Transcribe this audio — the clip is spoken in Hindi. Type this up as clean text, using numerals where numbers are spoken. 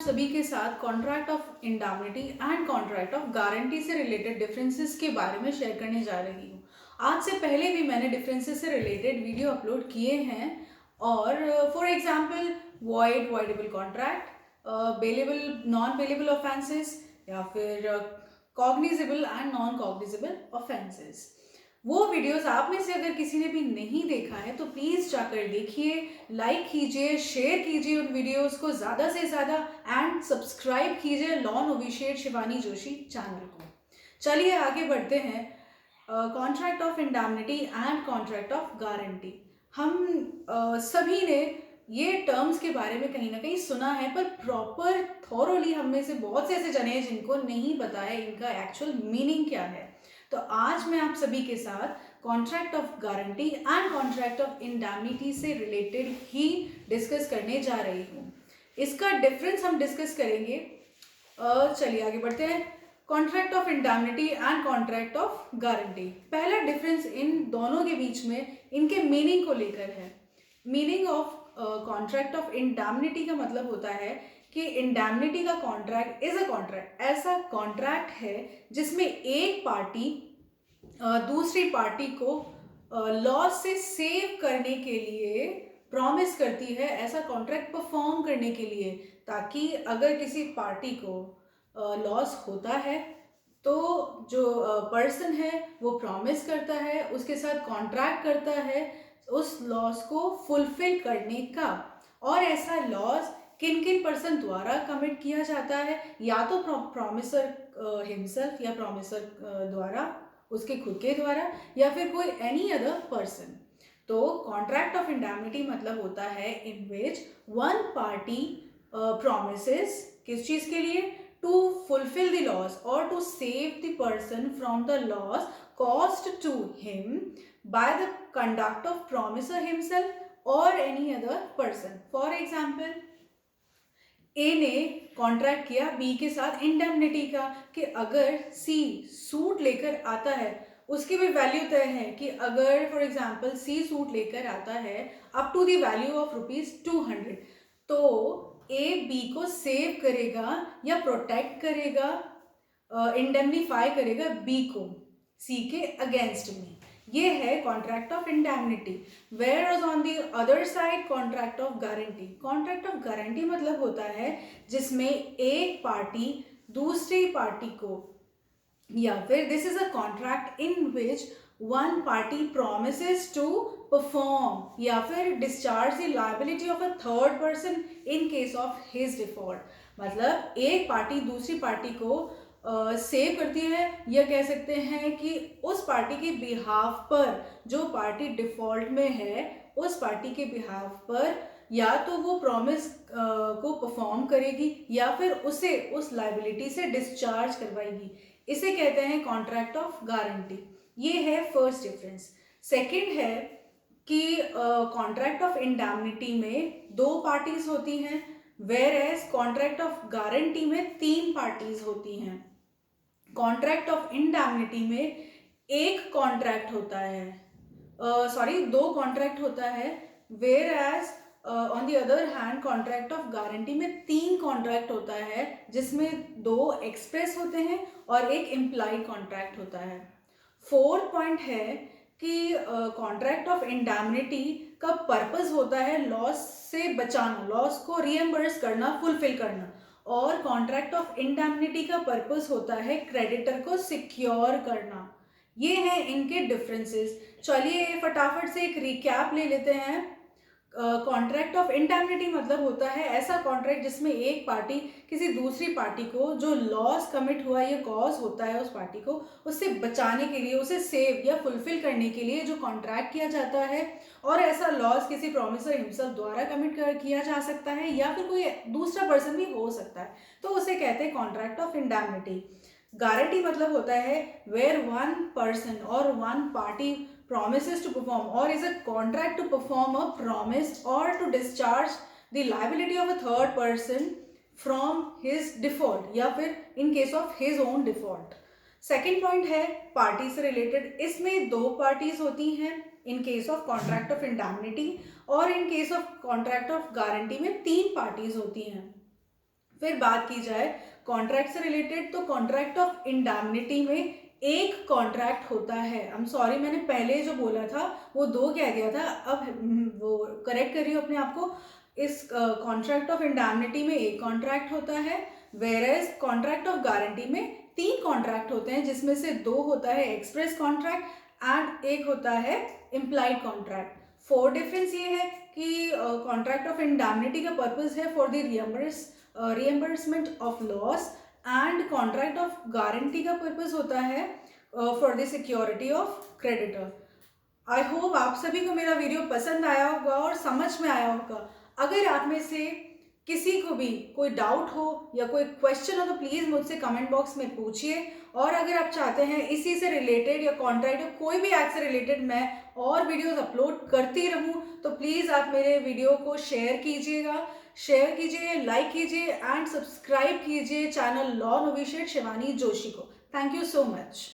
सभी के साथ contract of indemnity and contract of guarantee से रिलेटेड डिफरेंसेस के बारे में शेयर करने जा रही हूँ। आज से पहले भी मैंने डिफरेंसेस से रिलेटेड वीडियो अपलोड किए हैं और for example voidable contract, bailable non bailable offences या फिर cognizable and non cognizable offences. वो वीडियोस आप में से अगर किसी ने भी नहीं देखा है तो प्लीज़ जाकर देखिए, लाइक कीजिए, शेयर कीजिए उन वीडियोस को ज़्यादा से ज़्यादा एंड सब्सक्राइब कीजिए law novitiate Shivani Joshi channel को। चलिए आगे बढ़ते हैं। Contract of indemnity and contract of guarantee. हम सभी ने ये टर्म्स के बारे में कहीं ना कहीं सुना है, पर प्रॉपर थॉरोली हम में से बहुत से ऐसे जने हैं जिनको नहीं पता है इनका एक्चुअल मीनिंग क्या है। तो आज मैं आप सभी के साथ contract of guarantee and contract of indemnity से रिलेटेड ही डिस्कस करने जा रही हूँ। इसका डिफरेंस हम डिस्कस करेंगे। चलिए आगे बढ़ते हैं। Contract of indemnity and contract of guarantee. पहला डिफरेंस इन दोनों के बीच में इनके मीनिंग को लेकर है। Meaning of contract of indemnity का मतलब होता है कि इंडैमनिटी का कॉन्ट्रैक्ट इज अ कॉन्ट्रैक्ट, ऐसा कॉन्ट्रैक्ट है जिसमें एक पार्टी दूसरी पार्टी को लॉस से सेव करने के लिए प्रॉमिस करती है, ऐसा कॉन्ट्रैक्ट परफॉर्म करने के लिए, ताकि अगर किसी पार्टी को लॉस होता है तो जो पर्सन है वो प्रॉमिस करता है, उसके साथ कॉन्ट्रैक्ट करता है उस लॉस को फुलफिल करने का। और ऐसा लॉस किन किन पर्सन द्वारा कमिट किया जाता है, या तो प्रॉमिसर हिमसेल्फ या प्रॉमिसर द्वारा, उसके खुद के द्वारा, या फिर कोई एनी अदर पर्सन। तो कॉन्ट्रैक्ट ऑफ इंडैमनिटी मतलब होता है in which one party promises किस चीज के लिए, टू फुलफिल द लॉस और to save the person from the loss caused to him by the conduct of promiser himself or any other person. For example, ए ने कॉन्ट्रैक्ट किया बी के साथ इंडेमनिटी का कि अगर सी सूट लेकर आता है, उसकी भी वैल्यू तय है कि अगर फॉर एग्जांपल सी सूट लेकर आता है up to the value of ₹200, तो ए बी को सेव करेगा या प्रोटेक्ट करेगा, इंडेमनीफाई करेगा बी को सी के अगेंस्ट में। ये है contract of indemnity. Where on the other side contract of guarantee. Contract of guarantee मतलब होता है जिसमें एक पार्टी दूसरी पार्टी को, या फिर this is a contract in which one party promises to perform या फिर discharge the liability of a third person in case of his default. मतलब एक पार्टी दूसरी पार्टी को सेव करती है, या कह सकते हैं कि उस पार्टी के बिहाफ पर, जो पार्टी डिफॉल्ट में है उस पार्टी के बिहाफ पर या तो वो प्रॉमिस को परफॉर्म करेगी या फिर उसे उस लायबिलिटी से डिस्चार्ज करवाएगी। इसे कहते हैं कॉन्ट्रैक्ट ऑफ गारंटी। ये है फर्स्ट डिफरेंस। सेकंड है कि कॉन्ट्रैक्ट ऑफ इंडैमनिटी में दो पार्टीज होती हैं, whereas contract of guarantee में तीन पार्टीज होती हैं। कॉन्ट्रैक्ट ऑफ इंडैमनिटी में एक कॉन्ट्रैक्ट होता है, दो कॉन्ट्रैक्ट होता है, whereas on the other hand contract of guarantee में तीन कॉन्ट्रैक्ट होता है, जिसमें दो एक्सप्रेस होते हैं और एक इम्प्लाइड कॉन्ट्रैक्ट होता है। फोर्थ पॉइंट है कि कॉन्ट्रैक्ट ऑफ इंडैमनिटी का पर्पस होता है लॉस से बचाना, लॉस को रीएम्बर्स करना, फुलफिल करना, और कॉन्ट्रैक्ट ऑफ इंडैमनिटी का पर्पस होता है क्रेडिटर को सिक्योर करना। ये हैं इनके डिफरेंसेस। चलिए फटाफट से एक रिकैप ले लेते हैं। कॉन्ट्रैक्ट ऑफ इंडैमनिटी मतलब होता है ऐसा कॉन्ट्रैक्ट जिसमें एक पार्टी किसी दूसरी पार्टी को जो लॉस कमिट हुआ या कॉज होता है उस पार्टी को, उससे बचाने के लिए, उसे सेव या फुलफिल करने के लिए जो कॉन्ट्रैक्ट किया जाता है, और ऐसा लॉस किसी प्रॉमिसर हिमसेल्फ द्वारा कमिट किया जा सकता है या फिर कोई दूसरा पर्सन भी हो सकता है, तो उसे कहते हैं कॉन्ट्रैक्ट ऑफ इंडैमनिटी। गारंटी मतलब होता है वेयर वन पर्सन और one party promises to perform or is a contract to perform a promise or to discharge the liability of a third person from his default या फिर in case of his own default। Second point है पार्टी से रिलेटेड। इसमें दो पार्टीज होती हैं in case of contract of indemnity, और in case of contract of guarantee में तीन पार्टीज होती हैं। फिर बात की जाए कॉन्ट्रैक्ट से रिलेटेड, तो कॉन्ट्रैक्ट ऑफ इंडैमनिटी में एक कॉन्ट्रैक्ट होता है। आई एम सॉरी, मैंने पहले जो बोला था वो दो कह दिया था, अब वो करेक्ट कर रही हूँ अपने आप को। इस कॉन्ट्रैक्ट ऑफ इंडैमनिटी में एक कॉन्ट्रैक्ट होता है, वेयरएज कॉन्ट्रैक्ट ऑफ गारंटी में तीन कॉन्ट्रैक्ट होते हैं, जिसमें से दो होता है एक्सप्रेस कॉन्ट्रैक्ट एंड एक होता है इम्प्लाइड कॉन्ट्रैक्ट। फोर डिफरेंस ये है कि कॉन्ट्रैक्ट ऑफ इंडैमनिटी का पर्पज है for the reimbursement of loss and contract of guarantee का पर्पज होता है for the security of creditor. I hope आप सभी को मेरा वीडियो पसंद आया होगा और समझ में आया होगा। अगर आप में से किसी को भी कोई डाउट हो या कोई क्वेश्चन हो तो प्लीज़ मुझसे कमेंट बॉक्स में पूछिए। और अगर आप चाहते हैं इसी से रिलेटेड या कॉन्ट्रैक्ट या कोई भी एक्ट से रिलेटेड मैं और वीडियोस अपलोड करती रहूं, तो प्लीज़ आप मेरे वीडियो को शेयर कीजिए, लाइक कीजिए एंड सब्सक्राइब कीजिए channel law novitiate Shivani Joshi को। Thank you so much.